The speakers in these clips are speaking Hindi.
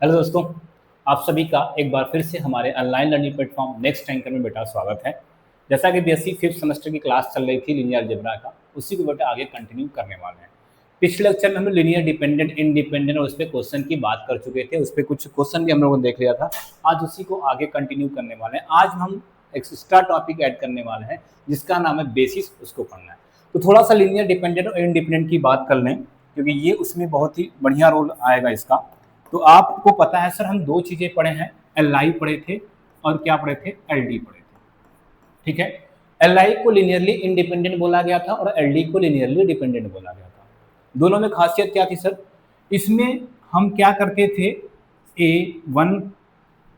हेलो दोस्तों, आप सभी का एक बार फिर से हमारे online learning platform next anchor में बेटा स्वागत है। जैसा कि बीएससी फिफ्थ सेमेस्टर की क्लास चल रही थी लीनियर अलजेब्रा का, उसी को बेटा आगे कंटिन्यू करने वाले हैं। पिछले लेक्चर में हम लीनियर डिपेंडेंट, इंडिपेंडेंट और उस पर क्वेश्चन की बात कर चुके थे। उस पर कुछ क्वेश्चन भी हम लोगों ने देख लिया था। आज उसी को आगे कंटिन्यू करने वाले हैं। आज हम एक एक्स्ट्रा टॉपिक ऐड करने वाले हैं जिसका नाम है बेसिस, उसको पढ़ना है। तो थोड़ा सा लीनियर डिपेंडेंट और इंडिपेंडेंट की बात कर लें, क्योंकि ये उसमें बहुत ही बढ़िया रोल आएगा इसका। तो आपको पता है सर, हम दो चीज़ें पढ़े हैं, एल आई पढ़े थे और क्या पढ़े थे, एल डी पढ़े थे। ठीक है, एल आई को लीनियरली इंडिपेंडेंट बोला गया था और एल डी को लीनियरली डिपेंडेंट बोला गया था। दोनों में खासियत क्या थी सर? इसमें हम क्या करते थे, A one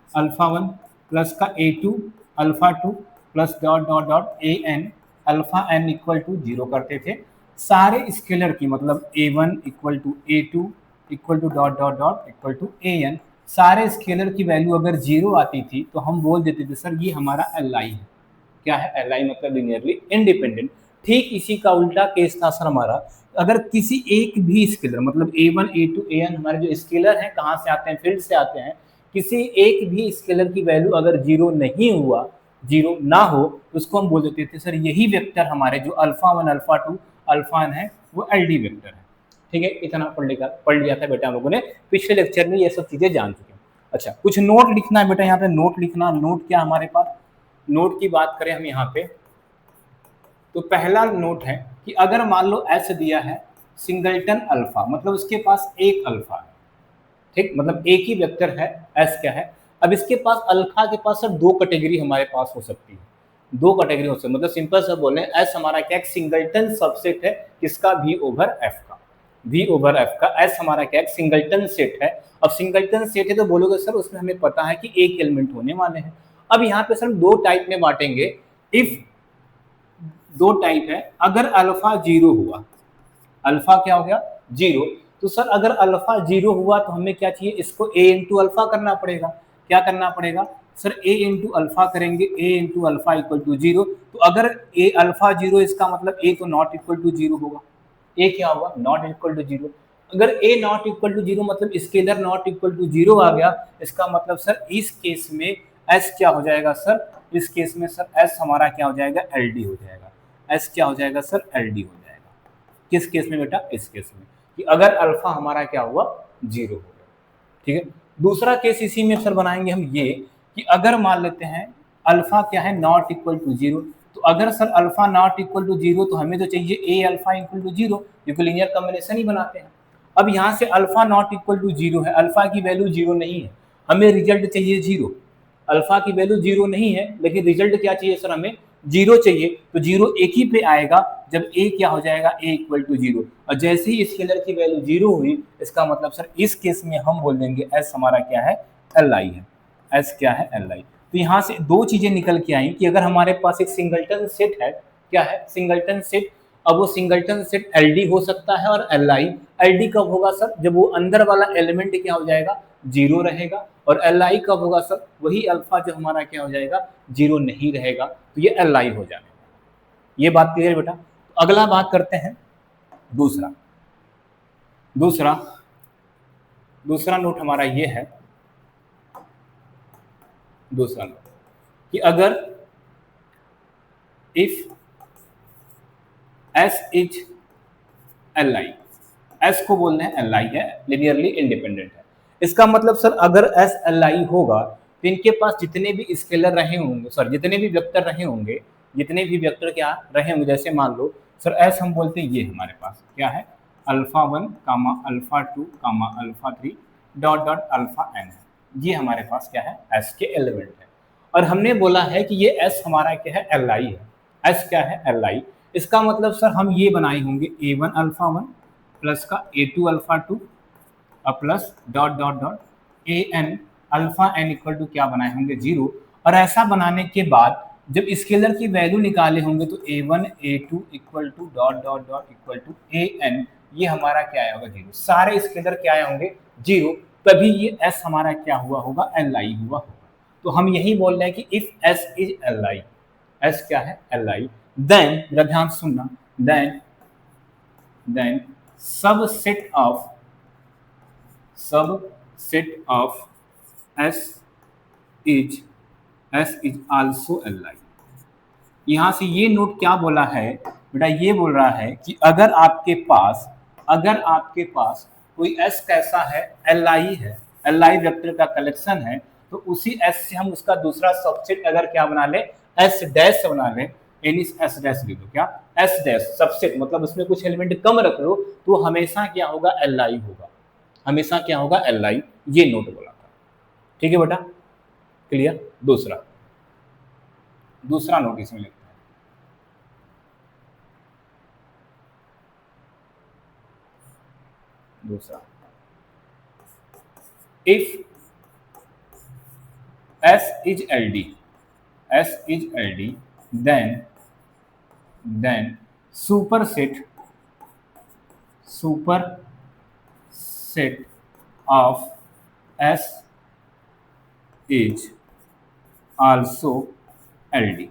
alpha one plus का ए two alpha two plus dot dot dot A N alpha N equal to zero करते थे। सारे स्केलर की मतलब A one equal to A two equal to dot dot dot equal to A N, सारे स्केलर की वैल्यू अगर जीरो आती थी तो हम बोल देते थे सर ये हमारा एल आई है। क्या है एल आई? मतलब लीनियरली इंडिपेंडेंट। ठीक इसी का उल्टा केस था सर हमारा। अगर किसी एक भी स्केलर मतलब A one A two A N हमारे जो स्केलर हैं कहाँ से आते हैं, फील्ड से आते हैं। किसी एक भी स्केलर की वैल्यू अगर जीरो नहीं हुआ, जीरो ना हो, उसको हम बोल देते थे सर यही वेक्टर हमारे जो alpha one alpha two alpha N है वो एल डी वेक्टर है। ठीक है, इतना पढ़ लिया था बेटा हम लोगों ने। पिछले लेक्चर में ये सब चीजें जान चुके हैं। अच्छा, कुछ नोट लिखना है बेटा, यहाँ पे नोट लिखना। नोट क्या हमारे पास, नोट की बात करें हम यहाँ पे, तो पहला नोट है कि अगर मान लो एस दिया है सिंगलटन अल्फा, मतलब उसके पास एक अल्फा है। ठीक, मतलब एक ही वेक्टर है, एस क्या है। अब इसके पास अल्फा के पास सर दो कैटेगरी हमारे पास हो सकती है, दो कैटेगरी हो सकती है। मतलब सिंपल सा बोले, एस हमारा क्या एक सिंगलटन सबसेट है किसका, वी ओवर एफ का। वी ओवर एफ का एस हमारा क्या एक सिंगलटन सेट है। अब सिंगलटन सेट है तो बोलोगे सर उसमें हमें पता है कि एक एलिमेंट होने वाले हैं। अब यहाँ पे सर हम दो टाइप में बांटेंगे। इफ दो टाइप है, अगर अल्फा जीरो हुआ, अल्फा क्या हो गया जीरो, तो सर अगर अल्फा जीरो हुआ तो हमें क्या चाहिए, इसको ए इंटू अल्फा करना पड़ेगा। क्या करना पड़ेगा सर, ए इंटू अल्फा करेंगे, A into alpha equal to zero. तो अगर ए अल्फा जीरो, इसका मतलब ए तो नॉट इक्वल टू जीरो होगा। ए क्या होगा, नॉट इक्वल टू जीरो। अगर A not equal to zero मतलब scalar not equal to zero आ गया, इसका मतलब सर इस केस में एस क्या हो जाएगा सर, इस केस में सर एस हमारा क्या हो जाएगा, एल डी हो जाएगा। एस क्या हो जाएगा सर, एल डी हो जाएगा। किस केस में बेटा, इस केस में कि अगर अल्फा हमारा क्या हुआ, जीरो हो गया। ठीक है, दूसरा केस इसी में सर बनाएंगे हम ये कि अगर मान लेते हैं अल्फा क्या है, नॉट इक्वल टू जीरो। तो अगर sir alpha not equal to zero तो हमें तो चाहिए ए अल्फा इक्वल टू जीरो, क्योंकि लीनियर कॉम्बिनेशन ही बनाते हैं। अब यहाँ से alpha not equal to zero है, अल्फा की वैल्यू जीरो नहीं है, हमें रिजल्ट चाहिए जीरो। अल्फा की वैल्यू जीरो नहीं है लेकिन रिजल्ट क्या चाहिए सर, हमें जीरो चाहिए। तो जीरो एक ही पे आएगा जब ए क्या हो जाएगा, ए इक्वल टू जीरो। और जैसे ही स्केलर की वैल्यू जीरो हुई, इसका मतलब सर इस केस में हम बोल देंगे एस हमारा क्या है, एल आई है। एस क्या है, एल आई। तो यहाँ से दो चीजें निकल के आई कि अगर हमारे पास एक सिंगलटन सेट है, क्या है सिंगलटन सेट, अब वो सिंगलटन सेट एल डी हो सकता है और एल आई। एल डी कब होगा सर, जब वो अंदर वाला एलिमेंट क्या हो जाएगा, जीरो रहेगा। और एल आई कब होगा सर, वही अल्फा जो हमारा क्या हो जाएगा, जीरो नहीं रहेगा, तो ये एल आई हो जाएगा। ये बात क्लियर बेटा। तो अगला बात करते हैं दूसरा। दूसरा दूसरा नोट हमारा ये है, दूसरा नोट कि अगर if S is L I, S को बोलते हैं एल आई है, लिनियरली इंडिपेंडेंट है। इसका मतलब सर अगर एस एल आई होगा तो इनके पास जितने भी स्केलर रहे होंगे, सर जितने भी वेक्टर रहे होंगे, जितने भी वेक्टर क्या रहे होंगे, जैसे मान लो सर एस हम बोलते हैं ये हमारे पास क्या है, alpha one comma alpha two comma alpha three dot dot alpha N है। ये हमारे पास क्या है, एस के एलिमेंट है। और हमने बोला है कि ये एस हमारा क्या है, एल आई है। एस क्या है, एल आई। इसका मतलब सर हम ये बनाए होंगे a one alpha one plus का ए टू अल्फा टू और plus dot dot dot A N alpha N equal to क्या बनाए होंगे, जीरो। और ऐसा बनाने के बाद जब स्केलर की वैल्यू निकाले होंगे तो A one A two equal to dot dot dot equal to A N, ये हमारा क्या आया होगा, जीरो। सारे स्केलर क्या आए होंगे, जीरो। तभी ये एस हमारा क्या हुआ होगा, एल आई हुआ होगा। तो हम यही बोल रहे हैं कि if S is L I, S क्या है, एल आई, देन मेरा ध्यान सुनना, then subset set of S is also L I. यहाँ से ये नोट क्या बोला है बेटा, ये बोल रहा है कि अगर आपके पास कोई एस कैसा है, एल आई है, एल आई वेक्टर का कलेक्शन है, तो उसी एस से हम उसका दूसरा सबसेट अगर क्या बना ले, एस डैश बना ले, यानी एस डैश लिख दो, क्या एस डैश सबसेट, मतलब उसमें कुछ एलिमेंट कम रख लो तो हमेशा क्या होगा, एल आई होगा, हमेशा क्या होगा, एल आई। ये नोट बोला था, ठीक है बेटा, क्लियर। दूसरा नोट इसमें लिखते हैं, दूसरा, if S is LD, then superset of S is also LD।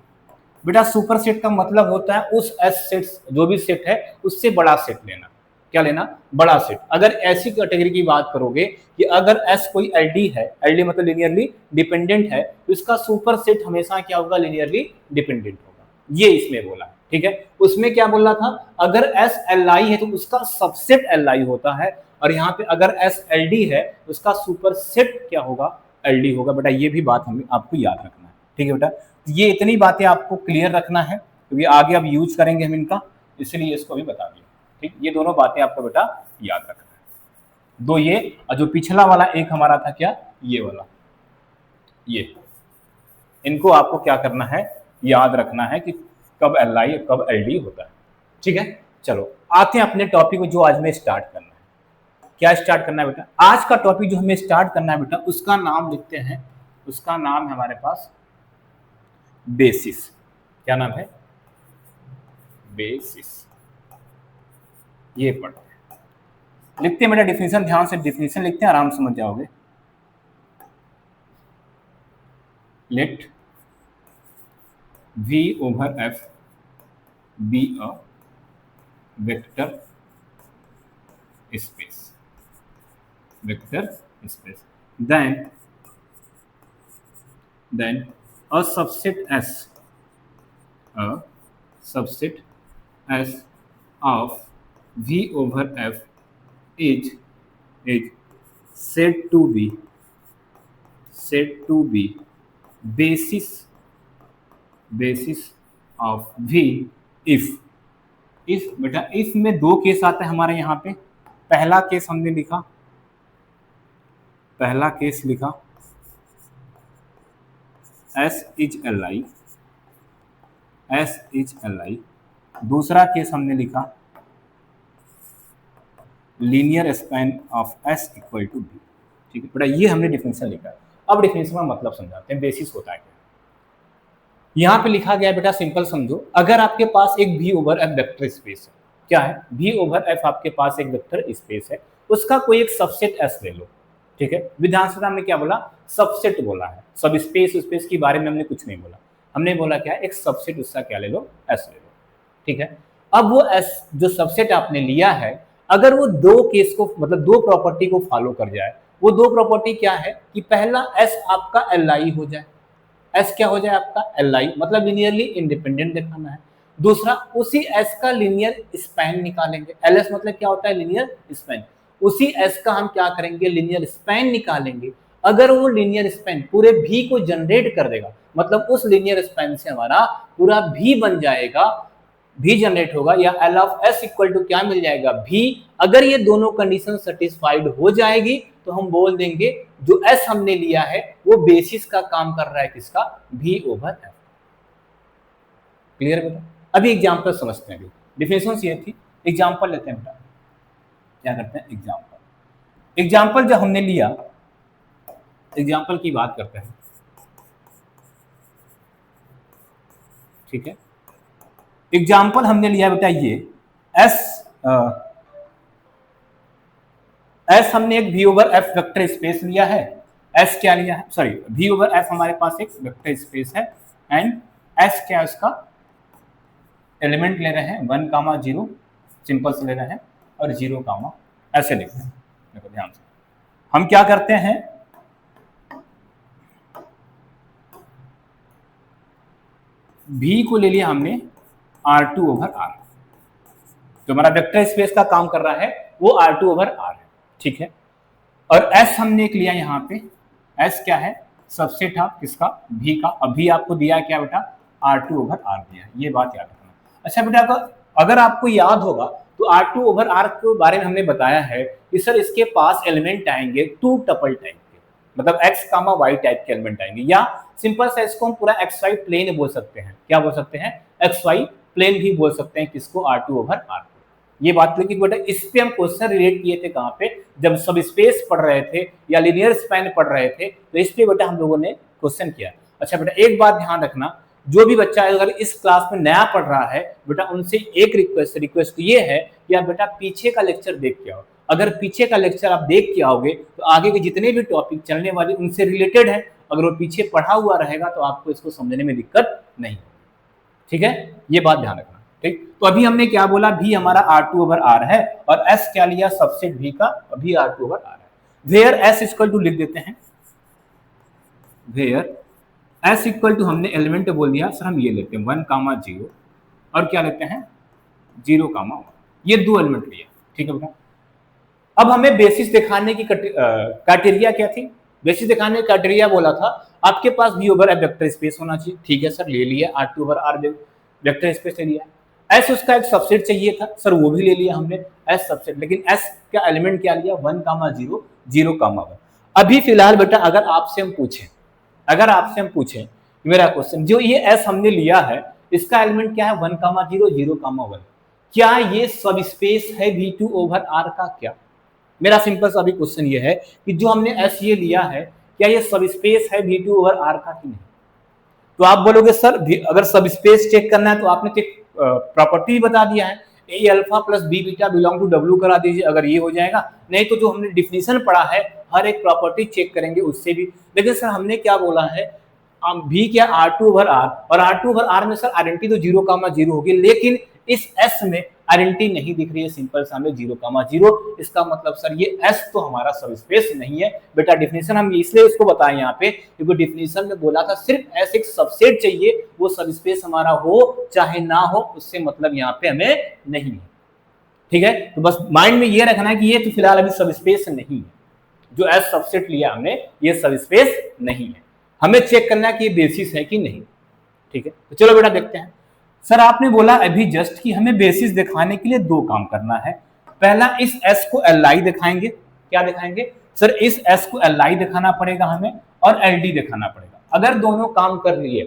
बेटा सुपरसेट का मतलब होता है उस S सेट, जो भी सेट है उससे बड़ा सेट लेना। क्या लेना, बड़ा सेट। अगर ऐसी कैटेगरी की बात करोगे कि अगर S कोई LD है, LD मतलब लीनियरली डिपेंडेंट है, तो इसका सुपर सेट हमेशा क्या होगा, लीनियरली डिपेंडेंट होगा। ये इसमें बोला है, ठीक है। उसमें क्या बोला था, अगर S Li है तो उसका सबसेट Li होता है, और यहाँ पे अगर S LD है तो उसका सुपर सेट क्या होगा, LD होगा। बेटा ये भी बात हमें आपको याद रखना है, ठीक है बेटा। ये इतनी बातें आपको क्लियर रखना है क्योंकि आगे अब यूज करेंगे हम इनका, इसलिए इसको भी बता दिया, ठीक। ये दोनों बातें आपको बेटा याद रखना है। दो ये, और जो पिछला वाला एक हमारा था क्या, ये वाला, ये इनको आपको क्या करना है, याद रखना है कि कब एल आई कब एल डी होता है, ठीक है। चलो आते हैं अपने टॉपिक को जो आज में स्टार्ट करना है। क्या स्टार्ट करना है बेटा, आज का टॉपिक जो हमें स्टार्ट करना है बेटा, उसका नाम लिखते हैं, उसका नाम है हमारे पास बेसिस। क्या नाम है, बेसिस। ये पढ़ते हैं, लिखते हैं बेटा डिफिनेशन, ध्यान से डिफिनेशन लिखते हैं, आराम से समझ जाओगे। Let V over F be a vector space, then a subset S of V over F is said to be basis of V if बेटा if में दो केस आते हैं हमारे यहाँ पे। पहला केस हमने लिखा, पहला केस लिखा S is Li, दूसरा केस हमने लिखा linear span of S equal to B, ठीक है बेटा। ये हमने डिफिनेशन लिखा। अब डिफिनेशन का मतलब समझाते हैं, बेसिस होता है क्या। यहाँ पे लिखा गया बेटा, सिंपल समझो, अगर आपके पास एक V over F vector space है, क्या है, V ओवर F आपके पास एक वेक्टर स्पेस है, उसका कोई एक सबसेट S ले लो, ठीक है। विधानसभा में क्या बोला, सबसेट बोला है, सब स्पेस के बारे में हमने कुछ नहीं बोला, हमने बोला क्या, एक सबसेट उसका क्या ले लो, S ले लो, ठीक है। अब वो S जो सबसेट आपने लिया है, अगर वो दो केस को, मतलब दो प्रॉपर्टी को फॉलो कर जाए, वो दो प्रॉपर्टी क्या है कि पहला S आपका Li हो जाए, S क्या हो जाए आपका Li, मतलब लीनियरली इंडिपेंडेंट दिखाना है। दूसरा, उसी S का लीनियर स्पैन निकालेंगे, LS मतलब क्या होता है, लीनियर स्पैन। उसी S का हम क्या करेंगे, लीनियर स्पैन निकालेंगे। अगर वो लीनियर स्पैन पूरे V को जनरेट कर देगा, मतलब उस लीनियर स्पैन से हमारा पूरा V बन जाएगा, V जनरेट होगा, या L of S equal to क्या मिल जाएगा, V। अगर ये दोनों कंडीशन सेटिस्फाइड हो जाएगी तो हम बोल देंगे जो S हमने लिया है वो बेसिस का काम कर रहा है, किसका, V ओवर F। क्लियर बेटा। अभी एग्जांपल समझते हैं, डिफिनेशन ये थी, एग्जांपल लेते हैं बेटा। क्या करते हैं, एग्जांपल जब हमने लिया, एग्जांपल की बात करते हैं, ठीक है। एग्जाम्पल हमने लिया बेटा ये S हमने एक V over F vector space लिया है, S क्या लिया है, सॉरी V ओवर F हमारे पास एक वेक्टर स्पेस है, एंड S क्या है, उसका एलिमेंट ले रहे हैं 1, 0, सिंपल से ले रहे हैं, और 0, ऐसे लिखते हैं, देखो ध्यान से। हम क्या करते हैं, V को ले लिया हमने R2/R, जो हमारा वेक्टर स्पेस का काम कर रहा है वो R2/R है, ठीक है। और S हमने एक लिया यहाँ पे, S क्या है, सबसेट ऑफ किसका, V का। अभी आपको दिया क्या बेटा, R2/R दिया, ये बात याद रखना। अच्छा बेटा, अगर आपको याद होगा तो R2/R के बारे में हमने बताया है कि सर इसके पास एलिमेंट आएंगे 2 टपल टाइप के, मतलब x, y टाइप के एलिमेंट आएंगे, या सिंपल सा इसको हम पूरा xy प्लेन बोल सकते हैं। क्या बोल सकते हैं, xy प्लेन भी बोल सकते हैं किसको, R2/R। ये बात, लेकिन बेटा इस पे हम क्वेश्चन रिलेट किए थे कहाँ पे, जब सब स्पेस पढ़ रहे थे या लीनियर स्पैन पढ़ रहे थे, तो इस पे बेटा हम लोगों ने क्वेश्चन किया। अच्छा बेटा एक बात ध्यान रखना, जो भी बच्चा अगर इस क्लास में नया पढ़ रहा है बेटा, उनसे एक रिक्वेस्ट ये है कि आप बेटा पीछे का लेक्चर देख के आओ। अगर पीछे का लेक्चर आप देख के आओगे तो आगे के जितने भी टॉपिक चलने वाले उनसे रिलेटेड है, अगर वो पीछे पढ़ा हुआ रहेगा तो आपको इसको समझने में दिक्कत नहीं, ठीक है, ये बात ध्यान रखना, ठीक। तो अभी हमने क्या बोला, V हमारा R2/R है और S क्या लिया, सबसेट V का, अभी R2/R है। वेयर S इक्वल टू लिख देते हैं, वेयर S इक्वल टू हमने एलिमेंट बोल दिया सर, हम ये लेते हैं 1,0 और क्या लेते हैं 0,1, ये 2 एलिमेंट लिया, ठीक है बेटा। अब हमें बेसिस दिखाने की क्राइटेरिया क्या थी, बेसिस दिखाने का क्राइटेरिया बोला था आपके पास V/F वेक्टर स्पेस होना चाहिए, ठीक है सर, ले लिया R2/R वेक्टर स्पेस ले लिया। S उसका एक सबसेट चाहिए था सर, वो भी ले लिया हमने S सबसेट, लेकिन S का एलिमेंट क्या लिया, 1,0 0,1। अभी फिलहाल बेटा अगर आपसे हम पूछें मेरा क्वेश्चन, जो ये S हमने लिया है इसका एलिमेंट क्या है, 1,0 0,1, क्या ये सब स्पेस है V2/R का, क्या? मेरा सिंपल सा अभी क्वेश्चन ये है कि जो हमने S ये लिया है क्या ये सब स्पेस है V2/R का कि नहीं? तो आप बोलोगे सर अगर सब स्पेस चेक करना है तो आपने चेक प्रॉपर्टी बता दिया है, A alpha plus B beta belong to W करा दीजिए, अगर ये हो जाएगा। नहीं तो जो हमने डिफिनीशन पढ़ा है हर एक प्रॉपर्टी चेक करेंगे उससे भी। लेकिन सर हमने क्या बोला है, V क्या R2/R, और R2/R में सर आइडेंटिटी तो 0,0 होगी, लेकिन इस S में आइडेंटिटी नहीं दिख रही है, सिंपल सा हमें 0,0। इसका मतलब सर ये S तो हमारा सब स्पेस नहीं है बेटा। डिफिनीशन हम इसलिए इसको बताएं यहाँ पे क्योंकि डिफिनीशन में बोला था सिर्फ S एक सबसेट चाहिए, वो सब स्पेस हमारा हो चाहे ना हो, उससे मतलब यहाँ पे हमें नहीं है, ठीक है। तो बस माइंड में ये रखना है कि ये तो फिलहाल अभी सब स्पेस नहीं है, जो S सबसेट लिया हमने ये सब स्पेस नहीं है, हमें चेक करना है कि ये बेसिस है कि नहीं, ठीक है। तो चलो बेटा देखते हैं। सर आपने बोला अभी जस्ट कि हमें बेसिस दिखाने के लिए 2 काम करना है। पहला, इस S को Li दिखाएंगे। क्या दिखाएंगे सर, इस S को Li दिखाना पड़ेगा हमें और LD दिखाना पड़ेगा। अगर दोनों काम कर लिए,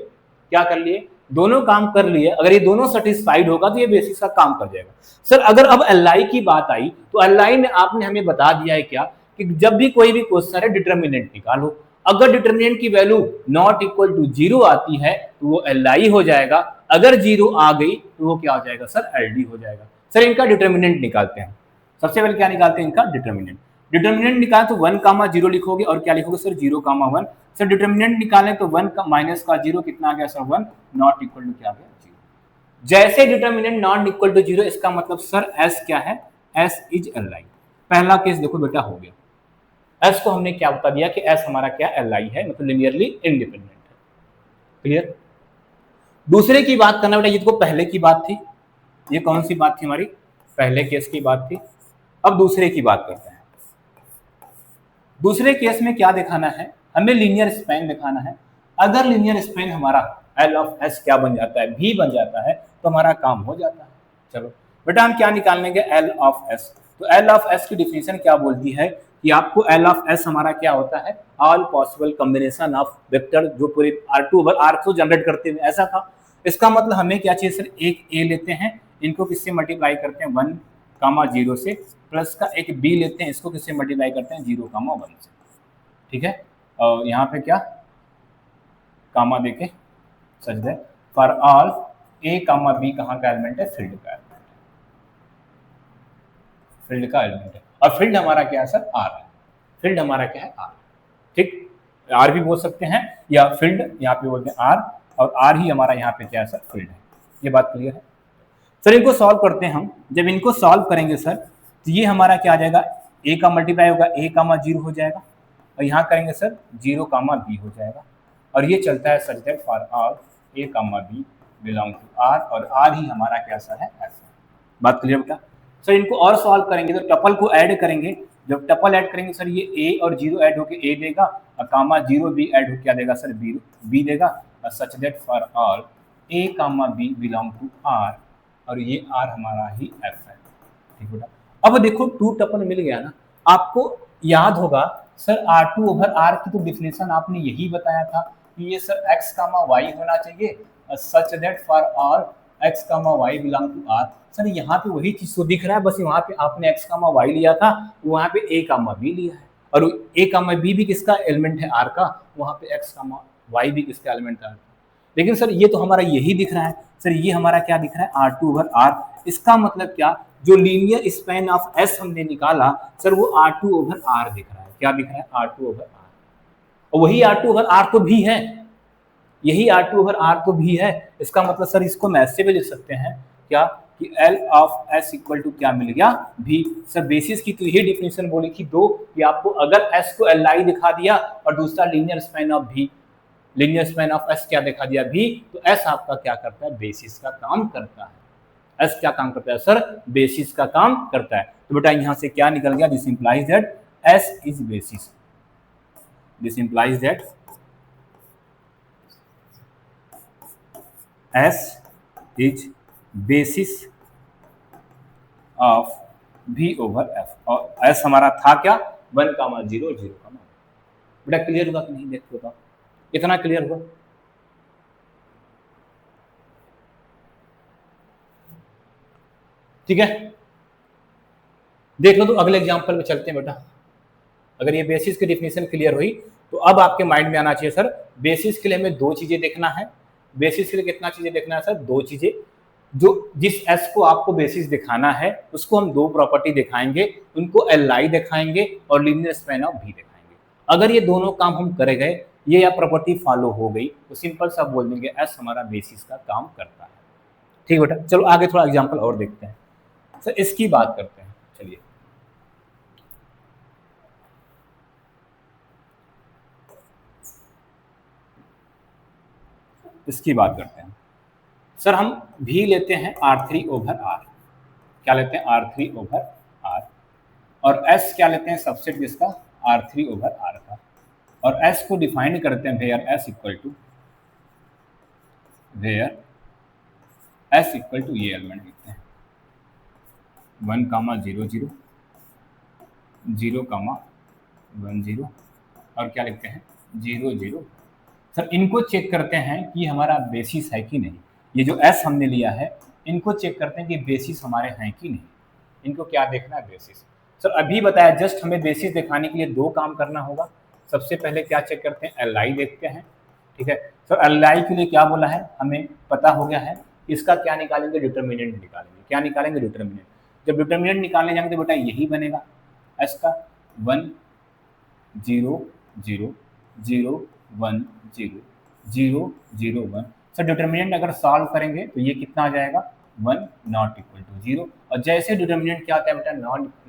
क्या कर लिए, दोनों काम कर लिए, अगर ये दोनों सेटिस्फाइड होगा तो ये बेसिस का काम कर जाएगा। सर अगर अब Li की बात आई तो Li में आपने हमें बता दिया है क्या कि जब भी कोई भी क्वेश्चन है डिटर्मिनेंट निकालो, अगर डिटर्मिनेंट की वैल्यू नॉट इक्वल टू 0 आती है तो वो Li हो जाएगा, अगर 0 आ गई तो वो क्या हो जाएगा सर, LD हो जाएगा। सर इनका डिटर्मिनेंट निकालते हैं। सबसे पहले क्या निकालते हैं, इनका डिटर्मिनेंट। डिटर्मिनेंट निकालें तो 1,0 लिखोगे और क्या लिखोगे सर, 0,1। सर डिटर्मिनेंट निकालें तो 1 माइनस का 0 कितना आ गया सर, 1, नॉट इक्वल टू क्या आ गया 0। जैसे डिटर्मिनेंट नॉट इक्वल टू 0, इसका मतलब सर S क्या है, S इज Li। पहला केस देखो बेटा हो गया। S को हमने क्या बता दिया कि S हमारा क्या Li है, मतलब लिनियरली इंडिपेंडेंट है, क्लियर। दूसरे की बात करना बेटा, ये तो पहले की बात थी, ये कौन सी बात थी हमारी, पहले केस की बात थी। अब दूसरे की बात करते हैं। दूसरे केस में क्या दिखाना है, हमें लीनियर स्पैन दिखाना है। अगर लीनियर स्पैन हमारा L ऑफ S क्या बन जाता है, V बन जाता है, तो हमारा काम हो जाता है। चलो बेटा हम क्या निकालेंगे, L ऑफ S। तो L ऑफ S की डिफिनीशन क्या बोलती है कि आपको L ऑफ S हमारा क्या होता है, all possible combination of vector जो पूरे R2/R को जनरेट करते हैं, ऐसा था। इसका मतलब हमें क्या चाहिए सर, एक A लेते हैं, इनको किससे मल्टीप्लाई करते हैं 1,0 से, प्लस का एक B लेते हैं, इसको किससे मल्टीप्लाई करते हैं 0,1 से, ठीक है। और यहाँ पे क्या कामा देके सच दे, फॉर ऑल A, B कहाँ का एलिमेंट है, फील्ड का एलिमेंट है, फील्ड का एलिमेंट है। और फील्ड हमारा क्या है सर, R है, फील्ड हमारा क्या है R, ठीक। R भी बोल सकते हैं या फील्ड यहाँ पे बोलते हैं R, और R ही हमारा यहाँ पे क्या है सर, फील्ड है। ये बात क्लियर है। सर इनको सॉल्व करते हैं हम। जब इनको सॉल्व करेंगे सर तो ये हमारा क्या आ जाएगा, ए का मल्टीप्लाई होगा ए कामा 0 हो जाएगा, और यहाँ करेंगे सर 0 कामा बी हो जाएगा, और ये चलता है such that for all a comma b belong to R, और आर ही हमारा क्या सर है एफ। बात क्लियर बेटा? सर इनको और सॉल्व करेंगे तो टपल को ऐड करेंगे, जब टपल ऐड करेंगे सर ये ए और 0 ऐड होके ए देगा, और कामा 0 बी ऐड होके क्या देगा सर बी देगा, और such that for all a comma b belong to R, और ये आर हमारा ही एफ है। ठीक बेटा? अब देखो 2 टपल मिल गया ना, आपको याद होगा सर R2 ओवर R की तो डिफिनेशन आपने यही बताया था कि ये सर x कामा y होना चाहिए, such that for all x comma y belong to R। Sir यहाँ पे वही चीज तो दिख रहा है, बस वहाँ पे आपने x कामा y लिया था, वहाँ पे a कामा b लिया है, और a कामा b भी किसका एलिमेंट है R का, वहाँ पे x कामा y भी किसका एलिमेंट है। लेकिन सर ये तो हमारा यही दिख रहा है, सर ये हमारा क्या दिख रहा है R2 ओवर R। इसका मतलब क्या, जो लीनियर स्पैन ऑफ S हमने निकाला सर वो R2 ओवर R दिख रहा है। क्या दिख रहा है? R2 ओवर R, और वही R2 ओवर R तो भी है, यही R2 ओवर R तो भी है। इसका मतलब सर इसको हम ऐसे भी लिख सकते हैं क्या कि L of S equal to क्या मिल गया भी। सर बेसिस की तो यही डिफिनेशन बोली थी दो, कि आपको अगर S को Li दिखा दिया और दूसरा linear span of V, linear span of S क्या दिखा दिया V, तो S आपका क्या करता है? बेसिस का काम करता है। S क्या काम करता है सर? बेसिस का काम करता है। तो बेटा यहां से क्या निकल गया? This implies that S is basis, this implies that S is basis of V over F, और S हमारा था क्या? 1 कामा 0 0 कामा। बेटा क्लियर होगा कि नहीं? देखो तो इतना क्लियर हुआ? ठीक है, देख लो तो अगले एग्जांपल में चलते हैं बेटा। अगर ये बेसिस की डिफिनेशन क्लियर हुई तो अब आपके माइंड में आना चाहिए सर बेसिस के लिए हमें 2 चीजें देखना है। बेसिस के लिए कितना चीजें देखना है सर? 2 चीजें। जो जिस एस को आपको बेसिस दिखाना है उसको हम 2 प्रॉपर्टी दिखाएंगे, उनको Li दिखाएंगे और लीनियर स्पैन ऑफ V दिखाएंगे। अगर ये दोनों काम हम करे गए, ये या प्रॉपर्टी फॉलो हो गई, तो सिंपल सा बोल देंगे एस हमारा बेसिस का काम करता है। ठीक बेटा, चलो आगे थोड़ा एग्जाम्पल और देखते हैं। सर इसकी बात करते हैं, चलिए इसकी बात करते हैं। सर हम भी लेते हैं R3 ओवर R, क्या लेते हैं? R3 ओवर R, और S क्या लेते हैं? सबसेट किसका? R3 ओवर R का, और S को डिफाइन करते हैं where S equal to, where S equal to ये एलिमेंट लिखते हैं 1 कामा 0 0 0 कामा 1 0, और क्या लिखते हैं 0 0। सर इनको चेक करते हैं कि हमारा बेसिस है कि नहीं। ये जो S हमने लिया है इनको चेक करते हैं कि बेसिस हमारे हैं कि नहीं। इनको क्या देखना है? बेसिस। सर अभी बताया जस्ट हमें बेसिस दिखाने के लिए 2 काम करना होगा। सबसे पहले क्या चेक करते हैं? Li देखते हैं। ठीक है सर, Li के लिए क्या बोला है? हमें पता हो गया है। इसका क्या निकालेंगे? डिटर्मिनेंट निकालेंगे। क्या निकालेंगे? डिटर्मिनेंट। जब डिटर्मिनेंट निकालने जाएंगे तो बेटा यही बनेगा S का 1 0 0 0 1 0 0 0 1। सर डिटर्मिनेंट अगर सॉल्व करेंगे तो ये कितना आ जाएगा? 1 नॉट इक्वल टू 0, और जैसे डिटर्मिनेंट क्या आता है बेटा?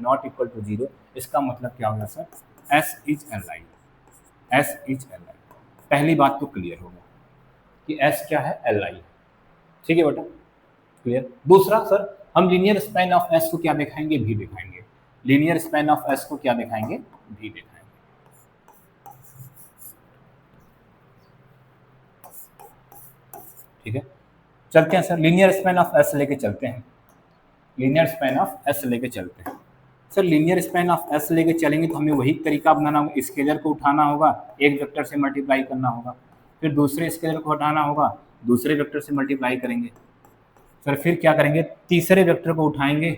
नॉट इक्वल टू 0, इसका मतलब क्या होगा sir? S is Li, S is Li। पहली बात तो क्लियर होगा कि S क्या है? Li। ठीक है बेटा, क्लियर। दूसरा सर हम लीनियर स्पैन ऑफ S को क्या दिखाएंगे? भी दिखाएंगे। लीनियर स्पैन ऑफ S को क्या दिखाएंगे? भी दिखाएंगे। ठीक है, चलते हैं sir linear span of S लेके चलते हैं। लीनियर स्पैन ऑफ S लेके चलते हैं। Sir linear span of S लेके चलेंगे तो हमें वही तरीका बनाना होगा, स्केलर को उठाना होगा, एक वेक्टर से मल्टीप्लाई करना होगा, फिर दूसरे स्केलर को हटाना होगा, दूसरे वेक्टर से मल्टीप्लाई करेंगे। सर फिर क्या करेंगे? तीसरे वेक्टर को उठाएंगे,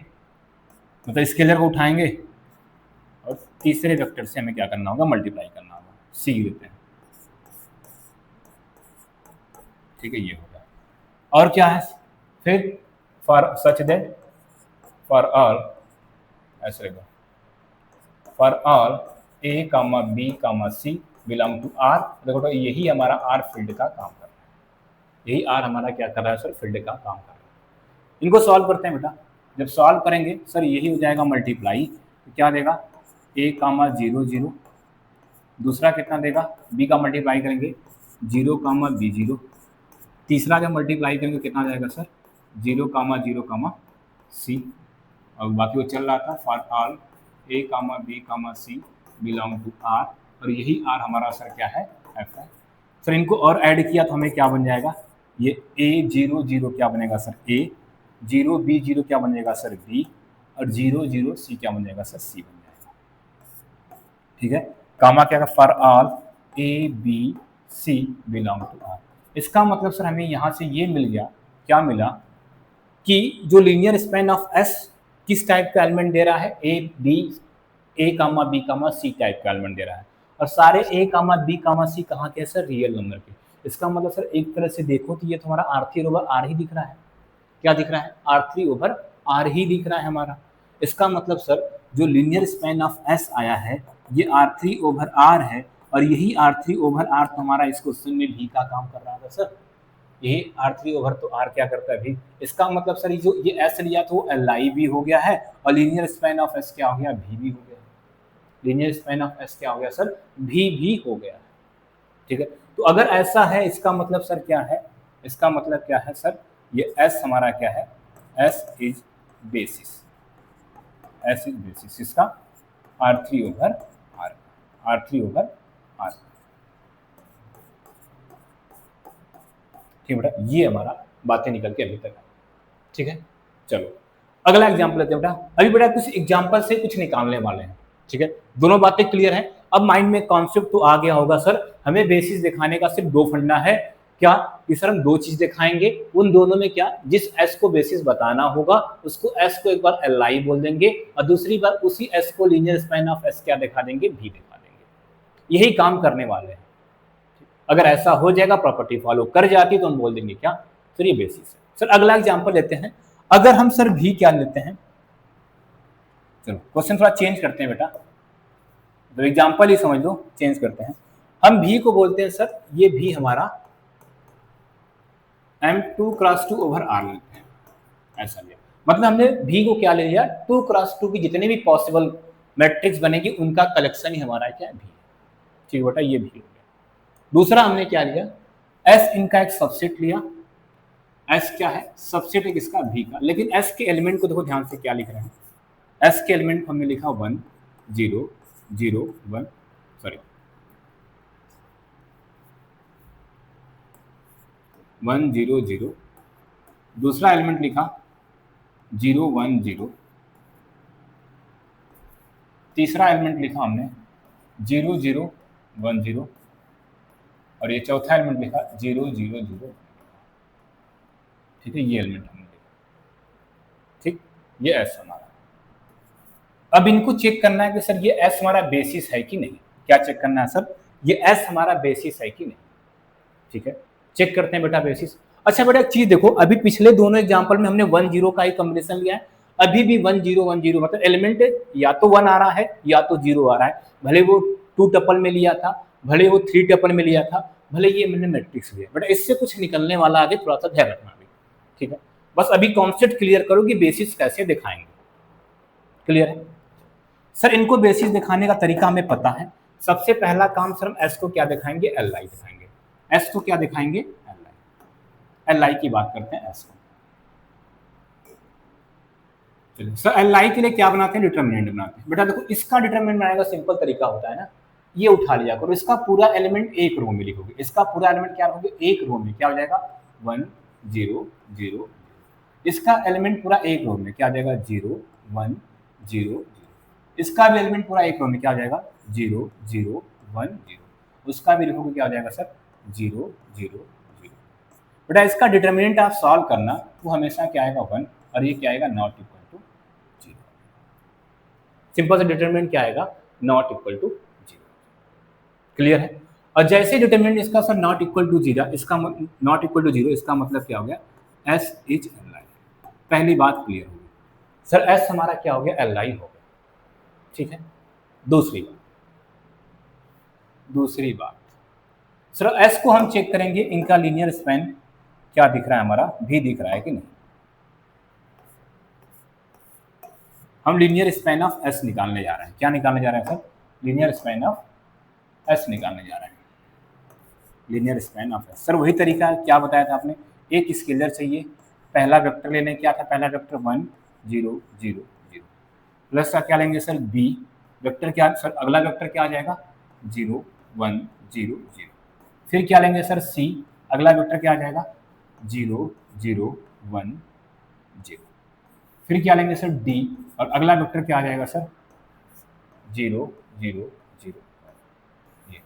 मतलब स्केलर को उठाएंगे, और तीसरे वेक्टर से हमें क्या करना होगा? मल्टीप्लाई करना होगा। सी लेते हैं। ठीक है, ये होगा। और क्या है फिर? For such that for all, ऐसे रहेगा, for all a comma b comma c belong to R. देखो तो यही हमारा आर फील्ड का काम कर रहा है, यही आर हमारा क्या कर रहा है सर? फील्ड का काम कर रहा है। इनको सॉल्व करते हैं बेटा। जब सॉल्व करेंगे सर यही हो जाएगा मल्टीप्लाई, तो क्या देगा? ए कामा 0 0, दूसरा कितना देगा, बी का मल्टीप्लाई करेंगे 0 कामा बी 0, तीसरा का मल्टीप्लाई करेंगे कितना जाएगा सर 0 कामा सी, और बाकी वो चल रहा था for all a comma b comma c belong to R, और यही आर हमारा सर क्या है एफ है। सर इनको और ऐड किया तो हमें क्या बन जाएगा, ये ए 0 0 क्या बनेगा सर ए, 0 बी 0 क्या बनेगा सर बी, और 0 0 सी क्या बन जाएगा सर सी बन जाएगा। ठीक है, कामा क्या for all a b c belong to R. इसका मतलब सर हमें यहाँ से ये मिल गया, क्या मिला कि जो लीनियर स्पैन ऑफ एस किस टाइप का एलिमेंट दे रहा है, ए कामा बी कामा सी टाइप का एलिमेंट दे रहा है, और सारे ए कामा बी कामा सी कहाँ के सर रियल नंबर के। इसका मतलब सर एक तरह से देखो तो ये तुम्हारा R3 ओवर आर ही दिख रहा है, क्या दिख रहा है R3 ओवर आर ही दिख रहा है हमारा। इसका मतलब सर जो लीनियर स्पैन ऑफ एस आया है ये R3 ओवर आर है, और यही R3 ओवर आर तुम्हारा इस क्वेश्चन में भी का काम कर रहा था सर, ये R3 ओवर तो R क्या करता है भी। इसका मतलब सर जो ये S लिया तो वो Li भी हो गया है, और लीनियर स्पैन ऑफ S क्या हो गया भी हो गया, लीनियर स्पैन ऑफ S क्या हो गया सर भी हो गया। ठीक है, तो अगर ऐसा है इसका मतलब सर क्या है, इसका मतलब क्या है सर ये S हमारा क्या है, S is basis, S is basis इसका R3 over R, R3 over R। ठीक है बेटा, ये हमारा बातें निकल के अभी तक है। ठीक है, चलो अगला एग्जाम्पल लेते हैं बेटा। अभी बेटा कुछ एग्जाम्पल से कुछ निकालने वाले हैं। ठीक है, दोनों बातें क्लियर हैं। अब माइंड में कॉन्सेप्ट तो आ गया होगा सर, हमें बेसिस दिखाने का सिर्फ 2 फंडा है, क्या कि सर हम 2 चीज दिखाएंगे, उन दोनों में क्या, जिस एस को बेसिस बताना होगा उसको एस को एक बार Li बोल देंगे, और दूसरी बार उसी एस को लीनियर स्पैन ऑफ एस क्या दिखा देंगे, भी दिखा देंगे। यही काम करने वाले हैं। अगर ऐसा हो जाएगा, प्रॉपर्टी फॉलो कर जाती तो हम बोल देंगे क्या सर ये बेसिस है। सर अगला एग्जाम्पल लेते हैं। अगर हम सर भी क्या लेते हैं, चलो क्वेश्चन थोड़ा चेंज करते हैं बेटा, तो एग्जाम्पल ही समझ लो, चेंज करते हैं। हम भी को बोलते हैं सर ये भी हमारा M2 क्रॉस 2 ओवर R लेते हैं, ऐसा लिया। मतलब हमने भी को क्या ले लिया, 2 क्रॉस 2 की जितने भी पॉसिबल मैट्रिक्स बनेगी उनका कलेक्शन ही हमारा क्या है भी। ठीक बेटा, ये भी हो गया। दूसरा हमने क्या लिया, S इनका एक सबसेट लिया, S क्या है सबसेट एक इसका भी का, लेकिन S के एलिमेंट को देखो ध्यान से क्या लिख रहे हैं, S के एलिमेंट हमने लिखा 1 0 0 1, सॉरी 1 0 0, दूसरा एलिमेंट लिखा 0 1 0, तीसरा एलिमेंट लिखा हमने 0 0 1 0, और ये चौथा एलिमेंट लिखा 0 0 0। ठीक है, ये एलिमेंट हमने लिखा। ठीक, ये एस हमारा। अब इनको चेक करना है कि सर ये एस हमारा बेसिस है कि नहीं। क्या चेक करना है सर, ये एस हमारा बेसिस है कि नहीं। ठीक है, चेक करते हैं बेटा बेसिस। अच्छा बेटा एक चीज देखो, अभी पिछले दोनों एग्जांपल में हमने 1 0 का ही कॉम्बिनेशन लिया है, अभी भी 1 0 1 0, मतलब एलिमेंट या तो 1 आ रहा है या तो 0 आ रहा है। भले वो 2 टपल में लिया था, भले वो 3 टपल में लिया था, भले ये मैंने मैट्रिक्स लिया, बट इससे कुछ निकलने वाला आगे थोड़ा सा ध्यान रखना। ठीक है, बस अभी कॉन्सेप्ट क्लियर करो कि बेसिस कैसे दिखाएंगे। क्लियर है सर, इनको बेसिस दिखाने का तरीका हमें पता है। सबसे पहला काम सर हम एस को क्या दिखाएंगे, Li दिखाएंगे। एस को क्या दिखाएंगे, Li की बात करते हैं एस को। चलिए सर Li के लिए क्या बनाते हैं, डिटरमिनेंट बनाते हैं। बेटा देखो इसका डिटरमिनेंट बनाने का सिंपल तरीका होता है ना, ये उठा लिया करो, इसका पूरा एलिमेंट एक रो में लिखोगे, इसका पूरा एलिमेंट क्या रखोगे, एक रो में, क्या हो जाएगा 1 0 0, इसका एलिमेंट पूरा एक रो में क्या हो जाएगा 0 1 0, इसका भी एलिमेंट पूरा एक रो में क्या हो जाएगा 0 0 1 0, उसका भी लिखोगे क्या हो जाएगा सर 0 0 0। बेटा इसका डिटरमिनेंट आप सॉल्व करना तो हमेशा क्या आएगा 1, और ये क्या आएगा नॉट इक्वल टू 0। सिंपल सा डिटरमिनेंट क्या आएगा, नॉट इक्वल टू 0। क्लियर है। और जैसे डिटरमिनेंट इसका सर नॉट इक्वल टू 0, इसका नॉट इक्वल टू 0, इसका मतलब क्या हो गया, S इज Li। पहली बात क्लियर होगी सर, S हमारा क्या हो गया, Li हो गया। ठीक है, दूसरी बात सर S को हम चेक करेंगे, इनका लीनियर स्पैन क्या दिख रहा है हमारा, भी दिख रहा है कि नहीं। हम लीनियर स्पैन ऑफ एस निकालने जा रहे हैं। क्या निकालने जा रहे हैं sir? Linear span of S निकालने जा रहे हैं। Linear span of S, sir वही तरीका है, क्या बताया था आपने, एक स्केलर चाहिए, पहला वेक्टर लेने, क्या था पहला वेक्टर 1 0 0 0, प्लस का क्या लेंगे सर बी वेक्टर, क्या सर अगला वेक्टर क्या आ जाएगा 0 1 0 0, फिर क्या लेंगे सर सी, अगला वेक्टर क्या आ जाएगा 0 0 1 0, फिर क्या लेंगे सर डी और अगला वेक्टर क्या आ जाएगा सर 0 0 0, ये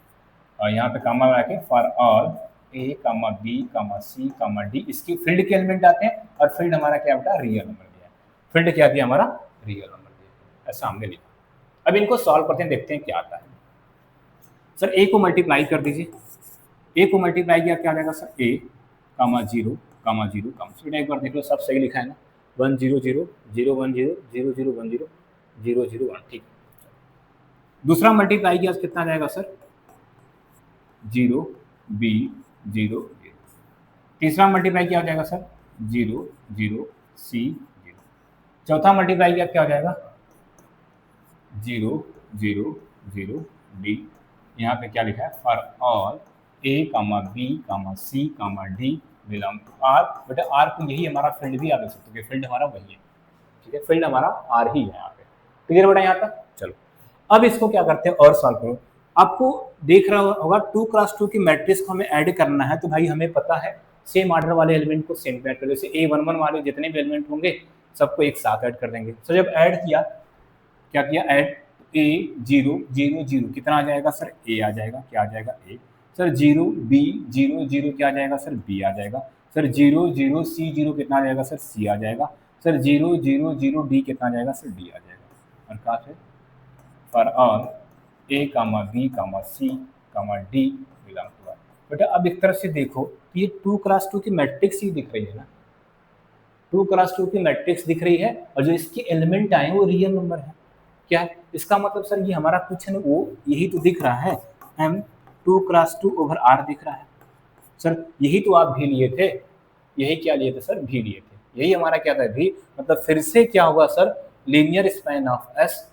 और यहाँ पे कामा लगा के for all a comma b comma c comma d, इसकी फील्ड के एलिमेंट आते हैं और फील्ड हमारा क्या बेटा रियल नंबर दिया है, फील्ड क्या दिया हमारा रियल नंबर दिया, ऐसा हमने लिखा। अब इनको सॉल्व करते हैं, देखते हैं क्या आता है। सर ए को मल्टीप्लाई कर दीजिए, ए को मल्टीप्लाई किया क्या आ जाएगा सर ए कामा 0 कामा 0 कामा, बेटा एक बार देख लो सब सही लिखा है ना, 1 0 0 0 1 0 0 0 1 0 0 0 1, ठीक। दूसरा मल्टीप्लाई किया कितना आ जाएगा सर 0 बी 0 0, तीसरा मल्टीप्लाई किया हो जाएगा सर 0 0 सी 0, चौथा मल्टीप्लाई किया क्या हो जाएगा 0 0 0 डी, यहाँ पे क्या लिखा है for all a comma b comma c comma d belong to R, बेटा आर को यही हमारा फील्ड भी आप देख सकते हो, फील्ड हमारा वही है, ठीक है, फील्ड हमारा आर ही है यहाँ पे, क्लियर बेटा यहाँ तक। चलो अब इसको क्या करते हैं और सॉल्व करो, आपको देख रहा होगा 2x2 की मैट्रिक्स को हमें ऐड करना है, तो भाई हमें पता है सेम ऑर्डर वाले एलिमेंट को सेम ऐड कर, जैसे A11 वाले जितने भी एलिमेंट होंगे सबको एक साथ ऐड कर देंगे। तो जब ऐड किया क्या किया ऐड A 0 0 0 कितना आ जाएगा सर A आ जाएगा, क्या आ जाएगा A, सर 0 B 0 0 क्या आ जाएगा सर B आ जाएगा, सर 0 0 C 0 कितना आ जाएगा सर C आ जाएगा, सर 0 0 0 D कितना आ जाएगा सर D आ जाएगा। और कहा है for all a comma b comma c comma d belong to R, बेटा अब एक तरफ से देखो ये 2x2 की मैट्रिक्स ही दिख रही है ना, 2x2 की मैट्रिक्स दिख रही है और जो इसके एलिमेंट आए वो रियल नंबर है, क्या है इसका मतलब सर ये हमारा कुछ है वो यही तो दिख रहा है, m 2x2 ओवर r दिख रहा है, सर यही तो आप भी लिए थे, यही क्या लिए थे सर भी लिए थे, यही हमारा क्या था भी, मतलब फिर से क्या होगा sir linear span of S,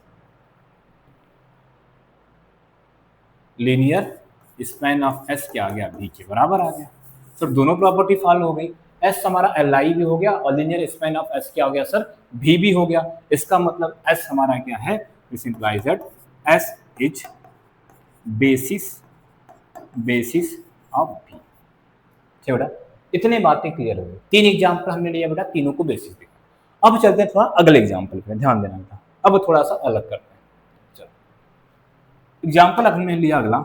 linear span of S क्या आ गया भी के बराबर आ गया, सर दोनों प्रॉपर्टी फॉलो हो गई, एस हमारा एल आई भी हो गया और लीनियर स्पैन ऑफ एस क्या हो गया सर भी हो गया, इसका मतलब एस हमारा क्या है, this implies that S is basis of भी। ठीक बेटा इतने बातें क्लियर हो गई, 3 एग्जाम्पल हमने लिया बेटा, तीनों को बेसिस दिखा। अब चलते हैं थोड़ा अगले एग्जाम्पल पे, ध्यान देना बेटा, अब थोड़ा सा अलग करते हैं। एग्जाम्पल हमने लिया अगला,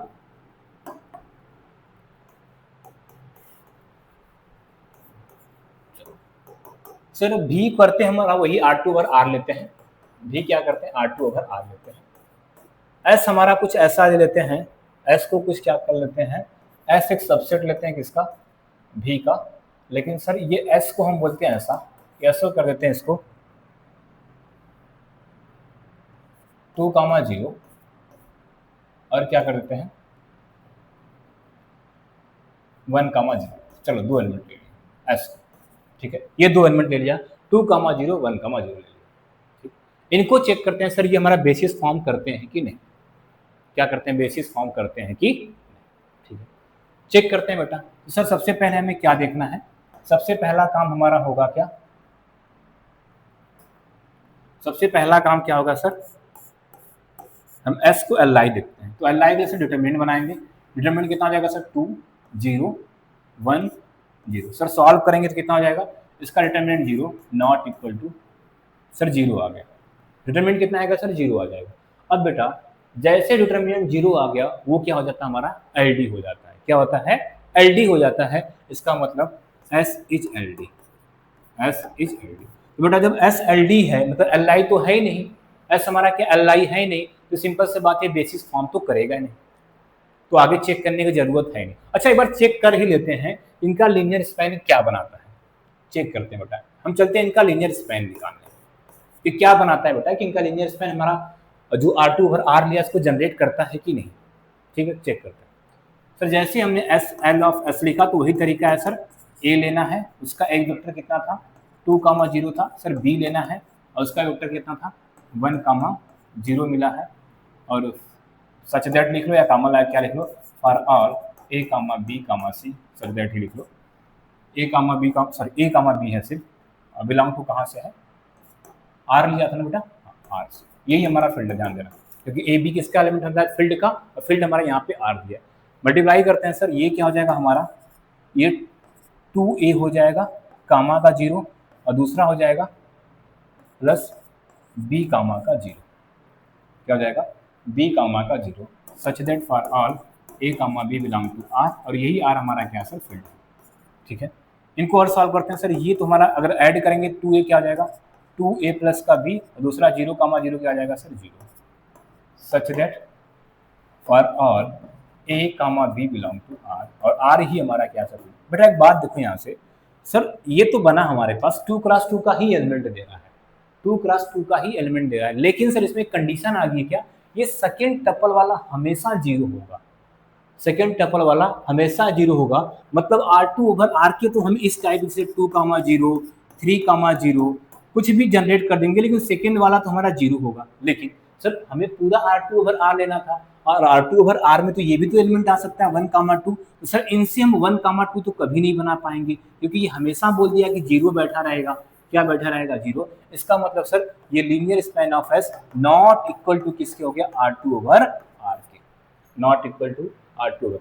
सर भी करते हैं हमारा वही R2 ओवर R लेते हैं, भी क्या करते हैं R2 ओवर R लेते हैं, S हमारा कुछ ऐसा ले लेते हैं, S को कुछ क्या कर लेते हैं, S एक सबसेट लेते हैं किसका भी का, लेकिन सर ये S को हम बोलते हैं ऐसा, कैसे कर देते हैं इसको 2,0 और क्या कर देते हैं 1,0, चलो 2 एलिमेंट ले लिया एस, ठीक है ये 2 एलिमेंट ले लिया 2,0 1,0 ले लिया, ठीक इनको चेक करते हैं सर ये हमारा बेसिस फॉर्म करते हैं कि नहीं, क्या करते हैं बेसिस फॉर्म करते हैं कि, ठीक है चेक करते हैं बेटा। तो सर सबसे पहले हमें क्या देखना है, सबसे पहला काम हमारा होगा क्या, सबसे पहला काम क्या होगा सर, हम S को Li देखते हैं, तो Li जैसे डिटरमिनेंट बनाएंगे, डिटरमिनेंट कितना आ जाएगा सर 2 0 1 0, सर सॉल्व करेंगे तो कितना हो जाएगा, इसका determinant 0 not equal to sir 0 आ गया, डिटरमिनेंट कितना आएगा सर 0 आ जाएगा। अब बेटा जैसे डिटरमिनेंट 0 आ गया वो क्या हो जाता है हमारा LD हो जाता है, क्या होता है LD हो जाता है, इसका मतलब S is LD, S is LD। तो बेटा जब S LD है मतलब Li तो है ही नहीं, S हमारा क्या Li है ही नहीं, तो सिंपल से बात है बेसिस फॉर्म तो करेगा नहीं, तो आगे चेक करने की जरूरत है नहीं। अच्छा एक बार चेक कर ही लेते हैं इनका लीनियर स्पैन क्या बनाता है, चेक करते हैं बेटा, हम चलते हैं इनका लीनियर स्पैन निकालने, कि क्या बनाता है बेटा कि इनका लीनियर स्पैन हमारा जो R2 ओवर R लिया इसको जनरेट करता है कि नहीं, ठीक है चेक करते हैं। सर जैसे हमने एस एल ऑफ एस लिखा तो वही तरीका है सर, ए लेना है उसका एक वेक्टर कितना था 2,0 था, सर बी लेना है और उसका वेक्टर कितना था 1,0 मिला है, और सच दैट लिख लो या कामा लगा क्या लिख लो, for all A, B, C, such that ही लिख लो। A, B है सिर्फ, बिलोंग टू कहाँ से है, R लिया था ना बेटा, R से, यही हमारा फील्ड है, ध्यान देना, क्योंकि ए बी किसका एलिमेंट होता है, फील्ड का, और फील्ड हमारा यहाँ पे R दिया है। मल्टीप्लाई करते हैं सर, ये क्या हो जाएगा हमारा, ये 2A हो जाएगा कामा का 0, और दूसरा हो जाएगा प्लस B कामा का 0, क्या हो जाएगा, B कामा का 0, such that for all A, B belong to R, और यही R हमारा क्या है सर, फील्ड। ठीक है, इनको और सॉल्व करते हैं सर। ये तो हमारा अगर ऐड करेंगे 2A क्या आ जाएगा, 2A प्लस का B, और दूसरा 0,0 क्या आ जाएगा sir, 0, such that for all A, B belong to R, और R ही हमारा क्या सर। बेटा एक बात देखो यहाँ से, सर ये तो बना हमारे पास 2 क्रॉस 2 का ही एलिमेंट दे रहा है, 2 क्रॉस 2 का ही एलिमेंट दे रहा है, लेकिन सर इसमें कंडीशन आ गई क्या, ये सेकेंड टपल वाला हमेशा 0 होगा, सेकेंड टपल वाला हमेशा 0 होगा, मतलब R2 ओवर R के तो हम इस टाइप से 2,0, 3,0 कुछ भी जनरेट कर देंगे, लेकिन सेकेंड वाला तो हमारा 0 होगा। लेकिन सर हमें पूरा R2 ओवर R लेना था, और R2 ओवर R में तो ये भी तो एलिमेंट आ सकता है 1,2, तो सर इनसे हम 1,2 तो कभी नहीं बना पाएंगे, क्योंकि ये हमेशा बोल दिया कि 0 बैठा रहेगा, क्या बैठा रहेगा, 0। इसका मतलब सर ये linear span of S not equal to किसके हो गया, R2 ओवर R के, not equal to R2 over.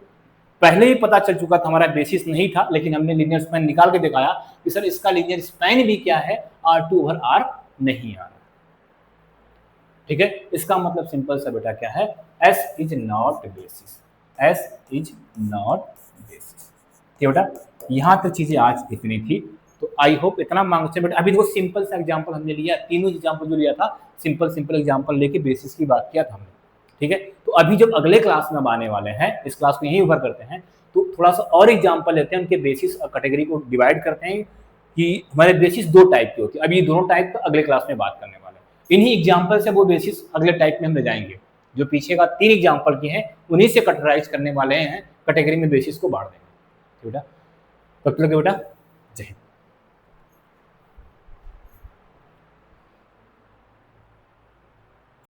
पहले ही पता चल चुका था, हमारा बेसिस नहीं था, लेकिन हमने लीनियर स्पैन निकाल के दिखाया कि सर इसका लीनियर स्पैन भी क्या है, R2 ओवर R नहीं आ रहा। ठीक है, इसका मतलब सिंपल सा बेटा क्या है, S is not basis, S is not basis. ठीक बेटा, यहाँ तक चीजें आज इतनी थी, तो आई होप इतना मांगते हैं। बट अभी देखो सिंपल सा एग्जांपल हमने लिया, तीनों एग्जांपल जो लिया था सिंपल एग्जांपल लेके बेसिस की बात किया था हमने। ठीक है, तो अभी जब अगले क्लास में आने वाले हैं, इस क्लास को यहीं ओवर करते हैं, तो थोड़ा सा और एग्जांपल लेते हैं, उनके बेसिस और कैटेगरी को डिवाइड करते हैं कि हमारे बेसिस 2 टाइप के होते हैं। अभी ये दोनों टाइप का अगले क्लास में बात करने वाले हैं, इन्हीं एग्जाम्पल से वो बेसिस अगले टाइप में हम ले जाएंगे, जो पीछे का 3 एग्जाम्पल की हैं उन्हीं से कैटेगराइज करने वाले हैं, कैटेगरी में बेसिस को बांट देंगे। बेटा तब तक बेटा जय हिंद।